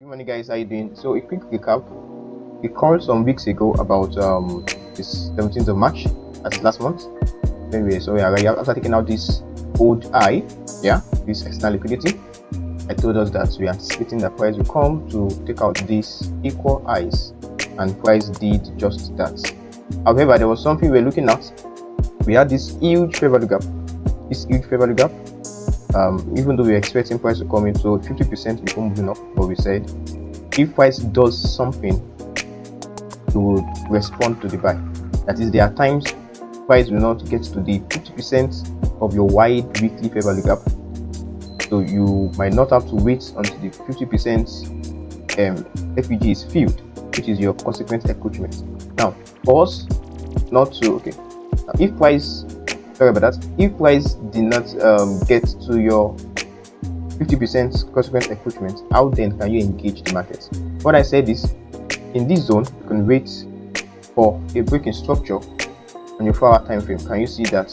Good morning, guys. How you doing? So, a quick recap. We called some weeks ago about this 17th of March, as last month. Anyway, so we are after taking out this old I, this external liquidity. I told us that we are anticipating that price will come to take out these equal I's, and price did just that. However, there was something we were looking at. We had this huge fair value gap. Even though we were expecting price to come in, so 50% before moving up, but we said if price does something, it would respond to the buy. That is, there are times price will not get to the 50% of your wide weekly fair value gap, so you might not have to wait until the 50% FEG is filled, which is your consequent encroachment. Now, for us not to, okay, now if price did not get to your 50% consequent encroachment, how then can you engage the market? What I said is, in this zone, you can wait for a breaking structure on your 4-hour time frame. Can you see that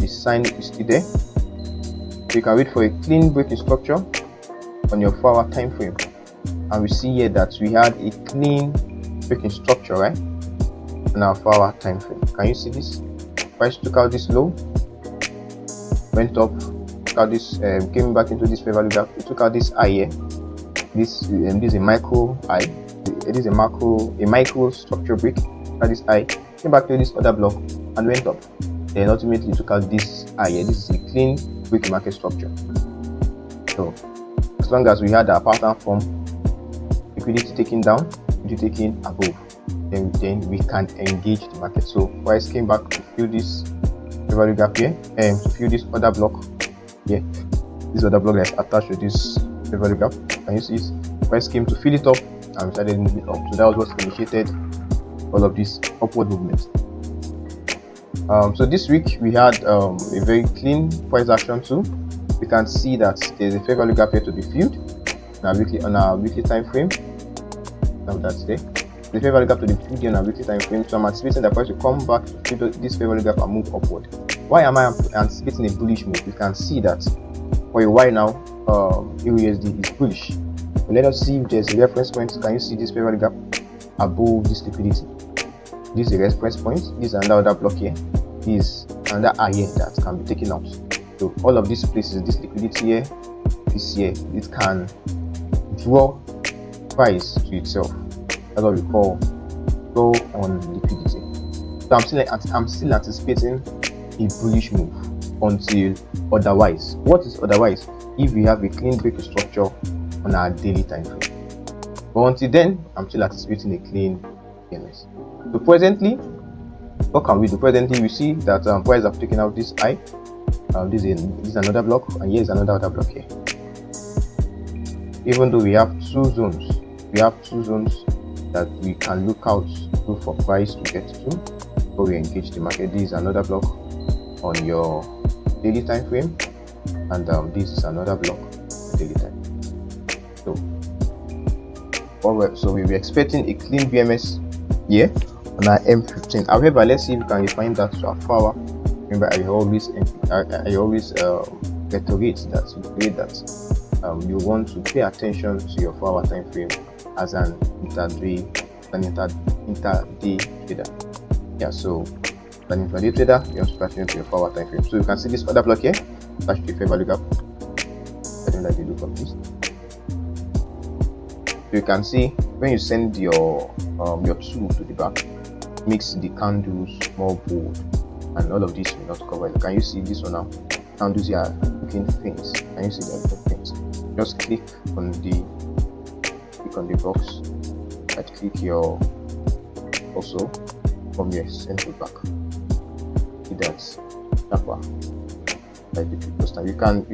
the sign is still there? So you can wait for a clean breaking structure on your 4-hour time frame, and we see here that we had a clean breaking structure, right, on our 4-hour time frame. Can you see this? Price took out this low, went up, took out this, came back into this fair value gap. It took out this high here. This is a micro high. It is a micro structure break. At this high, came back to this other block and went up. Then ultimately took out this high here. This is a clean break market structure. So as long as we had our pattern form, liquidity taking down, liquidity taking above, then we can engage the market. So price came back to fill this fair value gap here, and to fill this other block here. This other block that's attached to this fair value gap. Can you see it? Price came to fill it up and started moving up. So that was what initiated all of this upward movement. So this week we had a very clean price action too. We can see that there's a fair value gap here to be filled on our weekly time frame. Now that's there. The fair value gap to the 50 on a weekly time frame, so I'm anticipating that price will come back to this fair value gap and move upward. Why am I anticipating a bullish move? You can see that for a while now, Eurusd is bullish. But let us see if there's a reference point. Can you see this fair value gap above this liquidity? This is a reference point. This is another block here. This is another eye here that can be taken out. So all of these places, this liquidity here, this here, it can draw price to itself. That's what we call go on liquidity. So I'm still anticipating a bullish move until otherwise. What is otherwise? If we have a clean break structure on our daily time frame. But until then, I'm still anticipating a clean PMS. So presently, what can we do? Presently, we see that price have taken out this high. This is another block, and here is another block here. Even though we have two zones that we can look out to for price to get to before we engage the market. This is another block on your daily time frame, and this is another block on daily time. So we were expecting a clean BMS here on our M15. However, let's see if we can refine that to our 4-hour. Remember, I always reiterate that you want to pay attention to your 4-hour time frame as an intraday trader. Yeah, so an intraday trader, you have to pay attention to your 4-hour time frame. So you can see this other block here, that's the fair value gap. I don't like the look of this. So you can see when you send your tool to the back, makes the candles more bold, and all of this will not cover it. Can you see this one now? Candles here are looking faint. Can you see they are looking faint? Just click on the box. Right click your also from your central back. See that sharper like the previous time. You can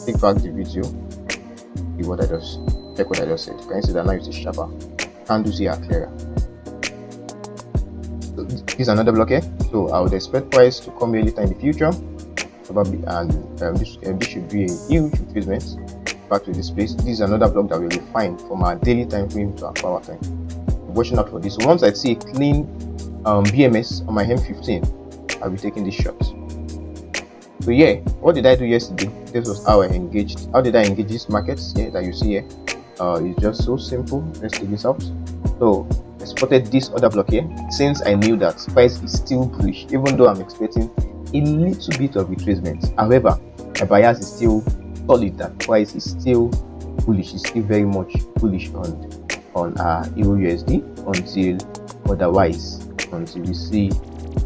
take back the video. See what I just check what I just said. Can you see that now it's sharper? Candles here are clearer. So this is another block here. So I would expect price to come here later in the future, probably, and this should be a huge retracement back to this place. This is another block that we will refine from our daily time frame to our 4-hour time. I'm watching out for this. So once I see a clean BMS on my M15, I'll be taking this shot. So yeah, what did I do yesterday? This was how I engaged. How did I engage these markets here that you see here? It's just so simple. Let's take this out. So I spotted this other block here. Since I knew that price is still bullish, even though I'm expecting a little bit of retracement. However, my bias is still solid that price is still bullish. It's still very much bullish on Eurusd until otherwise, until we see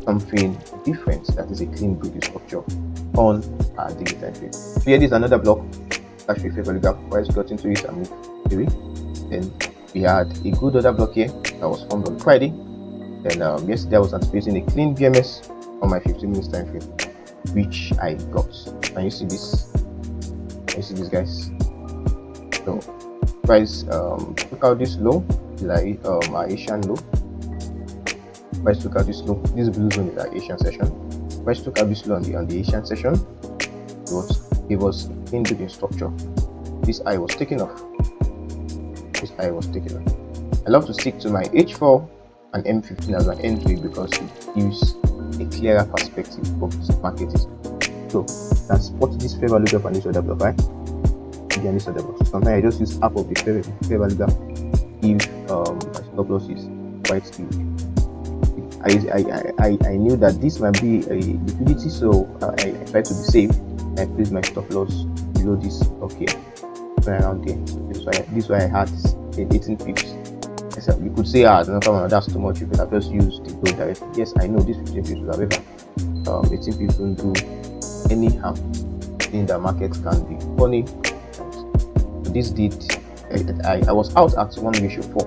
something different, that is a clean bullish structure on our daily time frame. So here is another block. Actually, favorable gap. Price got into it and moved away. Then we had a good other block here that was formed on Friday. Then yesterday I was anticipating a clean BMS on my 15 minutes time frame, which I got. Can you see this? Can you see this, guys? So price took out this low, like our Asian low. Price took out this low. This blue zone is our Asian session. Price took out this low on the Asian session. It was in the structure. This eye was taken off. This eye was taken off. I love to stick to my H4 and M15 as my entry because it gives a clearer perspective of the market is. So let's spot this fair value gap and this other block, right? Again, this other block. Sometimes I just use half of the fair value gap if my stop loss is quite huge. I knew that this might be a liquidity, so I tried to be safe. I placed my stop loss below this okay, around there. This why I had 18 pips. You could say, no, that's too much. You could have just used the gold directly. Yes, I know this 15 pips, however, 18 pips don't do any harm. In the market can be funny. So this did. I was out at 1:4.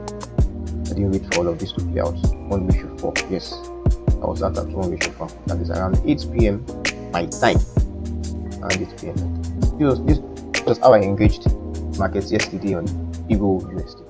I didn't wait for all of this to play out. 1:4. Yes, I was out at 1:4. That is around 8 p.m. my time. Around 8 p.m. This was how I engaged markets yesterday on Euro USD.